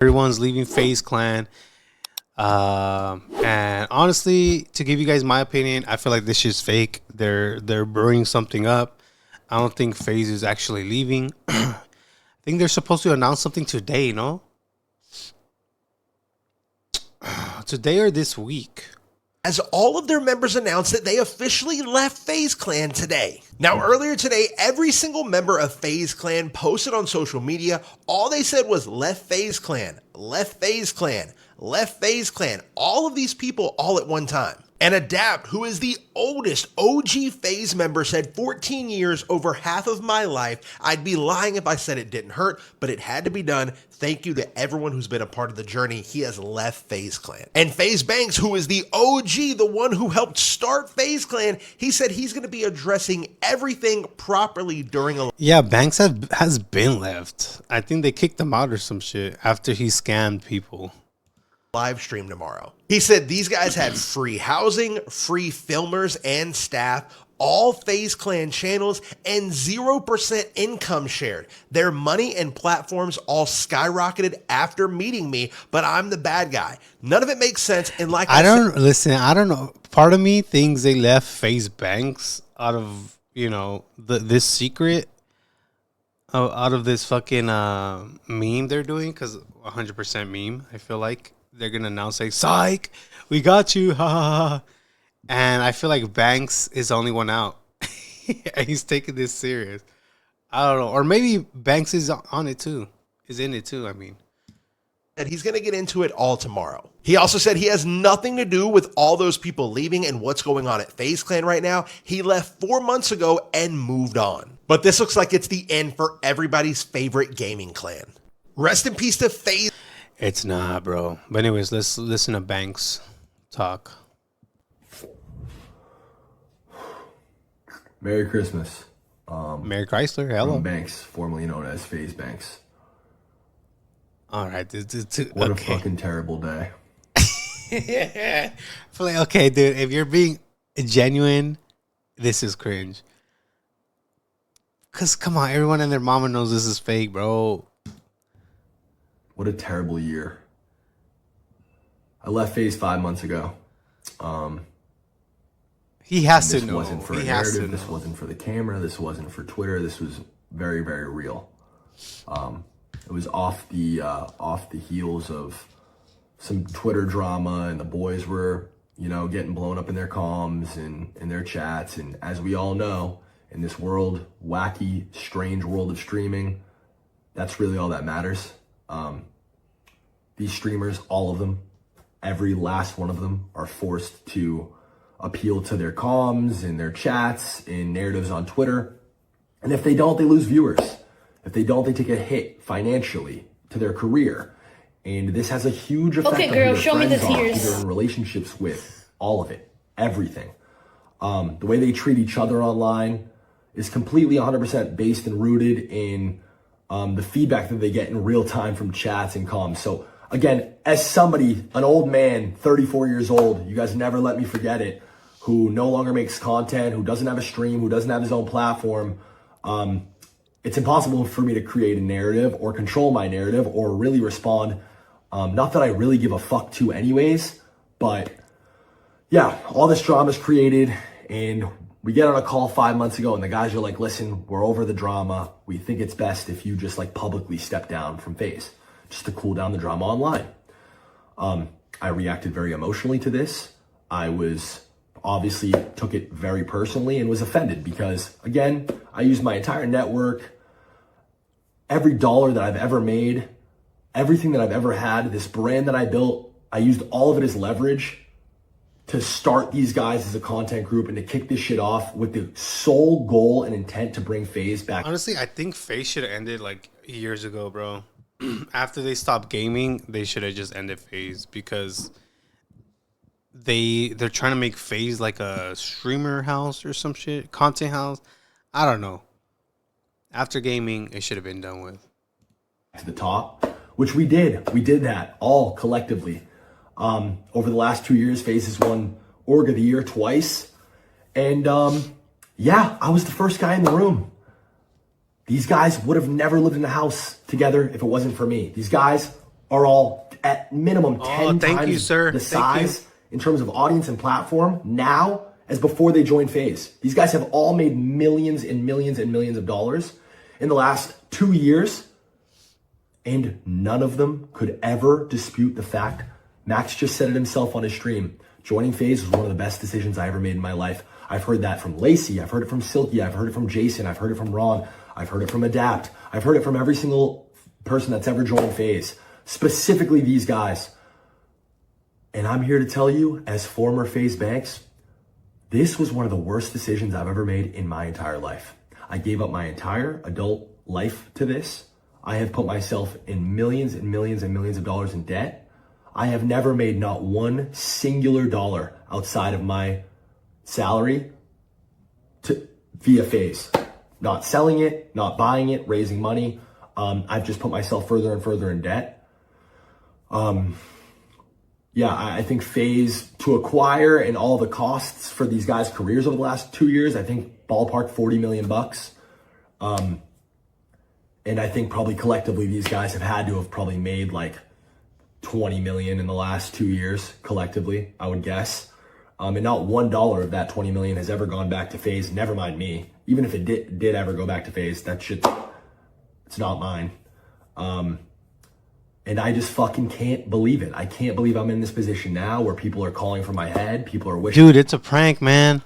Everyone's leaving FaZe Clan. And honestly, to give you guys my opinion, I feel like this shit's fake. They're brewing something up. I don't think FaZe is actually leaving. I think they're supposed to announce something today, no? Today or this week. As all of their members announced that they officially left FaZe Clan today. Now, earlier today, every single member of FaZe Clan posted on social media. All they said was left FaZe Clan, left FaZe Clan, left FaZe Clan. All of these people all at one time. And Adapt, who is the oldest OG FaZe member, said 14 years, over half of my life. I'd be lying if I said it didn't hurt, but it had to be done. Thank you to everyone who's been a part of the journey. He has left FaZe Clan. And FaZe Banks, who is the OG, the one who helped start FaZe Clan, he said he's going to be addressing everything properly during a... Yeah, Banks has been left. I think they kicked him out or some shit after he scammed people. Live stream tomorrow. He said these guys had free housing, free filmers and staff, all FaZe Clan channels, and 0% income shared. Their money and platforms all skyrocketed after meeting me, but I'm the bad guy. None of it makes sense. And like I don't know. Part of me thinks they left FaZe Banks out of, this secret, out of this fucking meme they're doing, because 100% meme, I feel like. They're going to announce, like, psych, we got you, ha, ha, ha. And I feel like Banks is the only one out. He's taking this serious. I don't know. Or maybe Banks is on it, too. Is in it, too, I mean. And he's going to get into it all tomorrow. He also said he has nothing to do with all those people leaving and what's going on at FaZe Clan right now. He left 4 months ago and moved on. But this looks like it's the end for everybody's favorite gaming clan. Rest in peace to FaZe. It's not, bro. But anyways, let's listen to Banks talk. Merry Christmas. Merry Chrysler. Hello. From Banks, formerly known as FaZe Banks. All right. What a fucking terrible day. Yeah. Like, okay, dude, if you're being genuine, this is cringe. Because, come on, everyone and their mama knows this is fake, bro. What a terrible year. I left FaZe 5 months ago. He has to this know. Wasn't for a narrative. This wasn't for the camera. This wasn't for Twitter. This was very, very real. It was off the heels of some Twitter drama, and the boys were, getting blown up in their comms and in their chats. And as we all know, in this world, wacky, strange world of streaming, that's really all that matters. These streamers, all of them, every last one of them, are forced to appeal to their comms and their chats and narratives on Twitter. And if they don't, they lose viewers. If they don't, they take a hit financially to their career. And this has a huge effect on girl, who show me their the friends are, tears. who they're in relationships with, all of it, everything. The way they treat each other online is completely 100% based and rooted in the feedback that they get in real time from chats and comms. So again, as somebody, an old man, 34 years old, you guys never let me forget it, who no longer makes content, who doesn't have a stream, who doesn't have his own platform, it's impossible for me to create a narrative or control my narrative or really respond. Not that I really give a fuck to anyways, but yeah, all this drama is created, and we get on a call 5 months ago and the guys are like, listen, we're over the drama. We think it's best if you just publicly step down from FaZe just to cool down the drama online. I reacted very emotionally to this. I was obviously took it very personally and was offended because, again, I used my entire network, every dollar that I've ever made, everything that I've ever had, this brand that I built, I used all of it as leverage to start these guys as a content group and to kick this shit off with the sole goal and intent to bring FaZe back. Honestly, I think FaZe should have ended years ago, bro. After they stopped gaming, they should have just ended FaZe because they're trying to make FaZe like a streamer house or some shit, content house. I don't know. After gaming, it should have been done with. To the top, which we did. We did that all collectively. Over the last 2 years, FaZe has won Org of the Year twice. And yeah, I was the first guy in the room. These guys would have never lived in a house together if it wasn't for me. These guys are all at minimum 10 thank times you, sir. the Thank you. size in terms of audience and platform now as before they joined FaZe. These guys have all made millions and millions and millions of dollars in the last 2 years, and none of them could ever dispute the fact. Max just said it himself on his stream. Joining FaZe was one of the best decisions I ever made in my life. I've heard that from Lacey. I've heard it from Silky. I've heard it from Jason. I've heard it from Ron. I've heard it from Adapt. I've heard it from every single person that's ever joined FaZe, specifically these guys. And I'm here to tell you, as former FaZe Banks, this was one of the worst decisions I've ever made in my entire life. I gave up my entire adult life to this. I have put myself in millions and millions and millions of dollars in debt. I have never made not one singular dollar outside of my salary via FaZe. Not selling it, not buying it, raising money. I've just put myself further and further in debt. Yeah, I think FaZe to acquire and all the costs for these guys' careers over the last 2 years, I think ballpark $40 million. And I think probably collectively these guys have had to have probably made like 20 million in the last 2 years collectively, I would guess. And not $1 of that 20 million has ever gone back to FaZe. Never mind me. Even if it did ever go back to FaZe, that shit, it's not mine. And I just fucking can't believe it. I can't believe I'm in this position now where people are calling for my head. People are wishing. Dude, it's a prank, man.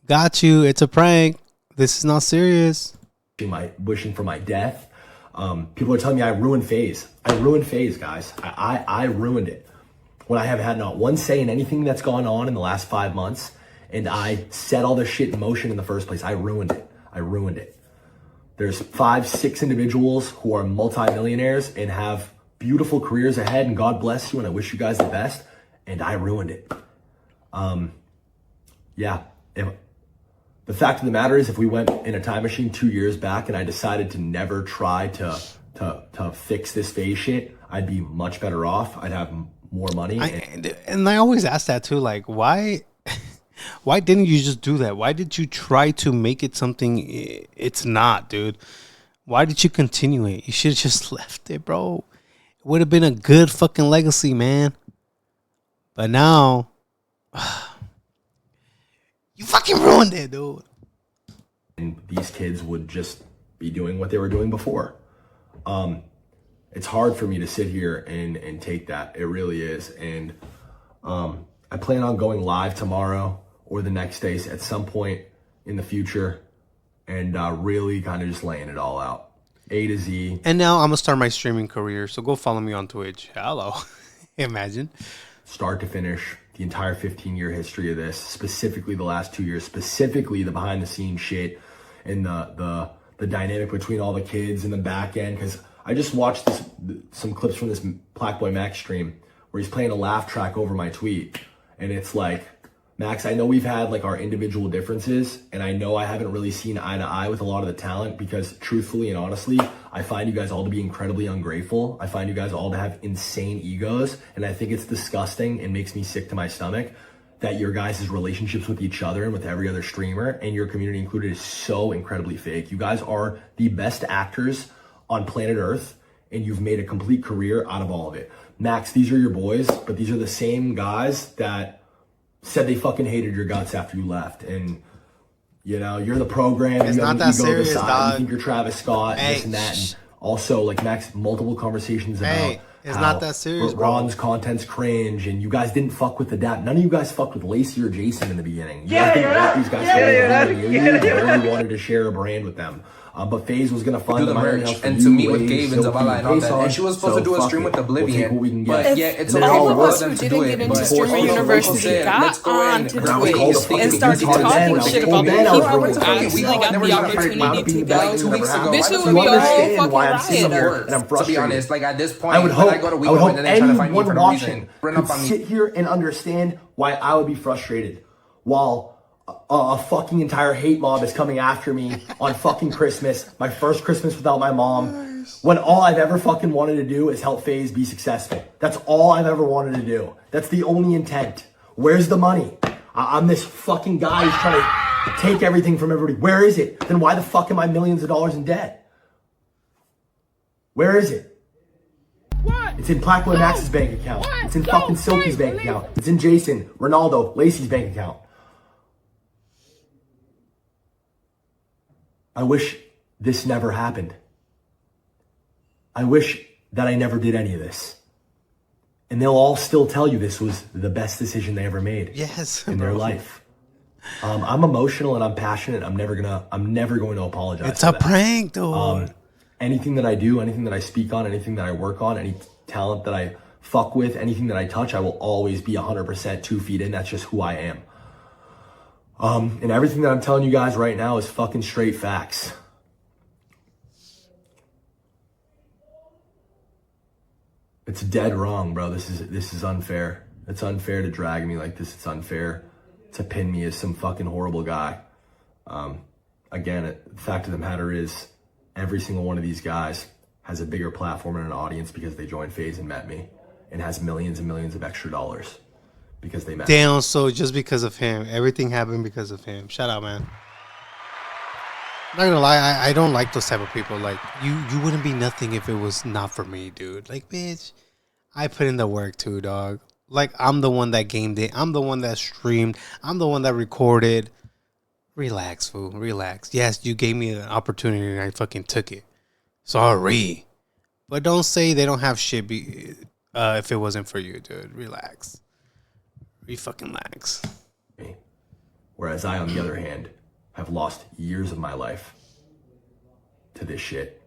Got you. It's a prank. This is not serious. Wishing for my death. People are telling me I ruined FaZe. I ruined FaZe, guys. I ruined it. When I have had not one say in anything that's gone on in the last 5 months, and I set all this shit in motion in the first place. I ruined it. I ruined it. There's 5, 6 individuals who are multimillionaires and have beautiful careers ahead, and God bless you, and I wish you guys the best. And I ruined it. Yeah. The fact of the matter is, if we went in a time machine 2 years back and I decided to never try to fix this FaZe shit, I'd be much better off. I'd have more money. And I always ask that too, like, why didn't you just do that? Why did you try to make it something it's not, dude? Why did you continue it? You should have just left it, bro. It would have been a good fucking legacy, man. But now, you fucking ruined it, dude. And these kids would just be doing what they were doing before. It's hard for me to sit here and take that. It really is. And I plan on going live tomorrow or the next day at some point in the future and really kind of just laying it all out. A to Z. And now I'm going to start my streaming career. So go follow me on Twitch. Hello. Imagine. Start to finish, the entire 15-year history of this, specifically the last 2 years, specifically the behind-the-scenes shit and the dynamic between all the kids in the back end. Because I just watched some clips from this Black Boy Max stream where he's playing a laugh track over my tweet. And it's like, Max, I know we've had like our individual differences, and I know I haven't really seen eye to eye with a lot of the talent because truthfully and honestly, I find you guys all to be incredibly ungrateful. I find you guys all to have insane egos, and I think it's disgusting and makes me sick to my stomach that your guys' relationships with each other and with every other streamer, and your community included, is so incredibly fake. You guys are the best actors on planet Earth, and you've made a complete career out of all of it. Max, these are your boys, but these are the same guys that said they fucking hated your guts after you left. And, you know, you're the program. It's you not that serious, dog. You think you're Travis Scott, Hey, this and that. And also, like, Max, multiple conversations about it's how not that serious, bro. Ron's content's cringe, and you guys didn't fuck with the dap. None of you guys fucked with Lacey or Jason in the beginning. You guys didn't want these guys you really wanted to share a brand with them. But FaZe was gonna fund the merch and to meet with Gabe and Zavala and all that. And she was supposed to do a stream with Oblivion. But yeah, it's okay all for of us them who to do didn't it. get into But streamer university got on to Twitch and started talking shit about the people who actually got the opportunity to go. 2 weeks ago. This shit would be a whole fucking riot. And I'm To frustrated. be honest, like at this point, I would when hope, I go to I would weekend hope and then they try to find me for anyone no watching reason, run could up on me. sit here and understand why I would be frustrated while a fucking entire hate mob is coming after me on fucking Christmas, my first Christmas without my mom, when all I've ever fucking wanted to do is help FaZe be successful. That's all I've ever wanted to do. That's the only intent. Where's the money? I'm this fucking guy who's trying to take everything from everybody. Where is it? Then why the fuck am I millions of dollars in debt? Where is it? What? It's in Placo and Max's bank account. It's in fucking Silky's bank account. It's in Jason, Ronaldo, Lacey's bank account. I wish this never happened. I wish that I never did any of this. And they'll all still tell you this was the best decision they ever made in their life. I'm emotional and I'm passionate. I'm never going to apologize. It's a prank, dude. Anything that I do, anything that I speak on, anything that I work on, any talent that I fuck with, anything that I touch, I will always be 100% 2 feet in. That's just who I am. And everything that I'm telling you guys right now is fucking straight facts. It's dead wrong, bro. This is unfair. It's unfair to drag me like this. It's unfair to pin me as some fucking horrible guy. Again, the fact of the matter is, every single one of these guys has a bigger platform and an audience because they joined FaZe and met me, and has millions and millions of extra dollars because they met me. Damn, so just because of him, everything happened because of him. Shout out, man. I'm not gonna lie, I don't like those type of people. Like, you wouldn't be nothing if it was not for me, dude. Like, bitch, I put in the work too, dog. Like, I'm the one that gamed it. I'm the one that streamed. I'm the one that recorded. Relax, fool. Relax. Yes, you gave me an opportunity and I fucking took it. Sorry. But don't say they don't have shit if it wasn't for you, dude. Relax. Fucking lax. Whereas I, on the other hand, have lost years of my life to this shit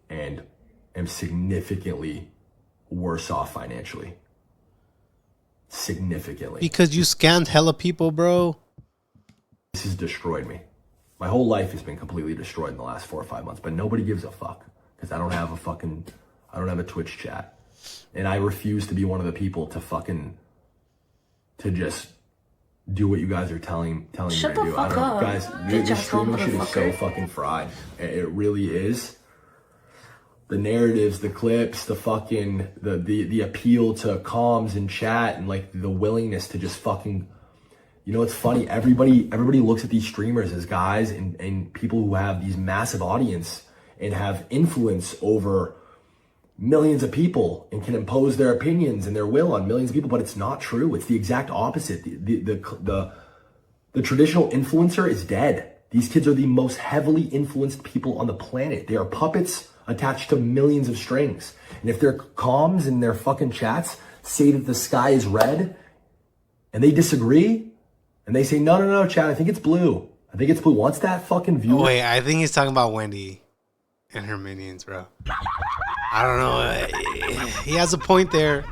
and am significantly worse off financially. Significantly. Because you scammed hella people, bro. This has destroyed me. My whole life has been completely destroyed in the last 4 or 5 months, but nobody gives a fuck because I don't have a Twitch chat. And I refuse to be one of the people to just do what you guys are telling me to do. I don't know, guys. This streaming shit is so fucking fried. It really is. The narratives, the clips, the fucking the appeal to comms and chat, and like the willingness to just fucking, you know, it's funny. Everybody looks at these streamers as guys and people who have these massive audience and have influence over millions of people and can impose their opinions and their will on millions of people, but it's not true. It's the exact opposite. The traditional influencer is dead. These kids are the most heavily influenced people on the planet. They are puppets attached to millions of strings. And if their comms and their fucking chats say that the sky is red and they disagree and they say, no, chat, I think it's blue. Once that fucking viewer... Wait, I think he's talking about Wendy and her minions, bro. I don't know. He has a point there.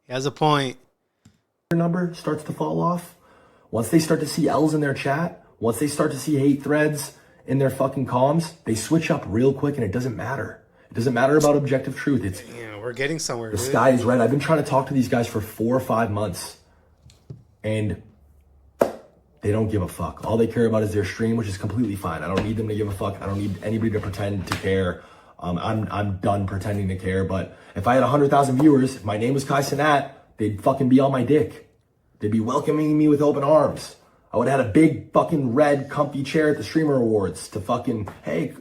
He has a point. Number starts to fall off. Once they start to see L's in their chat, once they start to see hate threads in their fucking comms, they switch up real quick and it doesn't matter. It doesn't matter about objective truth. It's, we're getting somewhere. The sky is red. I've been trying to talk to these guys for 4 or 5 months and they don't give a fuck. All they care about is their stream, which is completely fine. I don't need them to give a fuck. I don't need anybody to pretend to care. I'm done pretending to care. But if I had 100,000 viewers, if my name was Kai Cenat, they'd fucking be on my dick. They'd be welcoming me with open arms. I would have had a big fucking red comfy chair at the Streamer Awards to fucking, hey,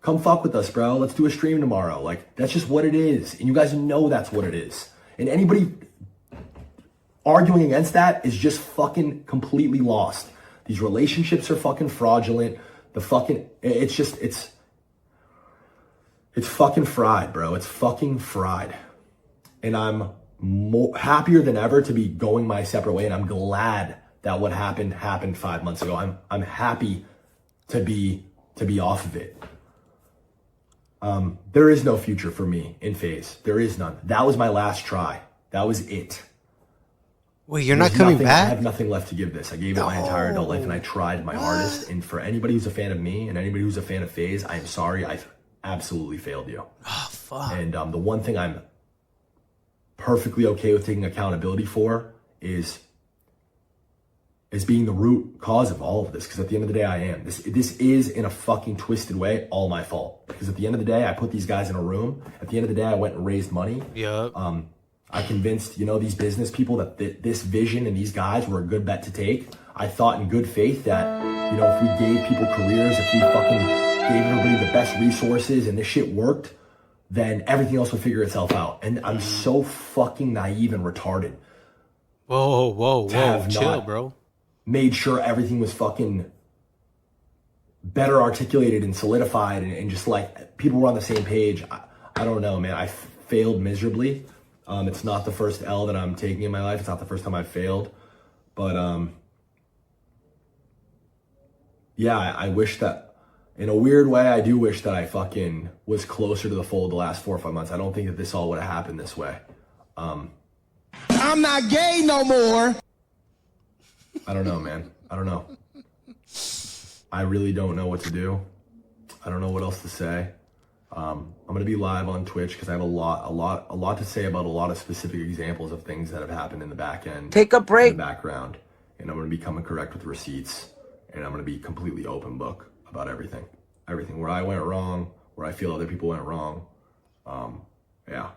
come fuck with us, bro. Let's do a stream tomorrow. Like, that's just what it is. And you guys know that's what it is. And anybody arguing against that is just fucking completely lost. These relationships are fucking fraudulent. It's fucking fried, bro. It's fucking fried. And I'm happier than ever to be going my separate way. And I'm glad that what happened 5 months ago. I'm happy to be off of it. There is no future for me in FaZe. There is none. That was my last try. That was it. Wait, you're not coming back? I have nothing left to give this. I gave it my entire adult life and I tried my hardest. And for anybody who's a fan of me and anybody who's a fan of FaZe, I am sorry. I've absolutely failed you. Oh, fuck. And the one thing I'm perfectly okay with taking accountability for is being the root cause of all of this. Because at the end of the day, I am. This is, in a fucking twisted way, all my fault. Because at the end of the day, I put these guys in a room. At the end of the day, I went and raised money. Yep. I convinced, these business people that this vision and these guys were a good bet to take. I thought in good faith that, if we gave people careers, if we fucking gave everybody the best resources and this shit worked, then everything else would figure itself out. And I'm so fucking naive and retarded. Whoa, chill, bro. Made sure everything was fucking better articulated and solidified and just like people were on the same page. I don't know, man. I failed miserably. It's not the first L that I'm taking in my life. It's not the first time I've failed. But yeah, I wish that, in a weird way, I do wish that I fucking was closer to the fold the last 4 or 5 months. I don't think that this all would have happened this way. I'm not gay no more. I don't know, man. I don't know. I really don't know what to do. I don't know what else to say. I'm gonna be live on Twitch because I have a lot to say about a lot of specific examples of things that have happened in the back end. Take a break. In the background, and I'm gonna be coming correct with receipts, and I'm gonna be completely open book about everything where I went wrong, where I feel other people went wrong. Yeah.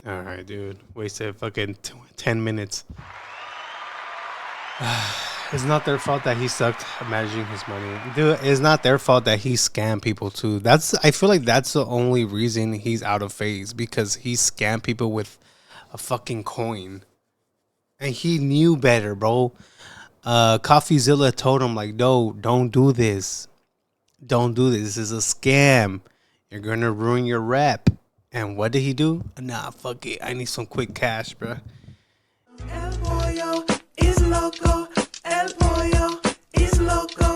All right, dude. Wasted fucking 10 minutes. It's not their fault that he sucked managing his money. Dude, it's not their fault that he scammed people too. I feel like that's the only reason he's out of FaZe, because he scammed people with a fucking coin. And he knew better, bro. CoffeeZilla told him, like, no, don't do this. Don't do this. This is a scam. You're going to ruin your rep. And what did he do? Nah, fuck it. I need some quick cash, bro. El pollo is loco. El pollo is loco.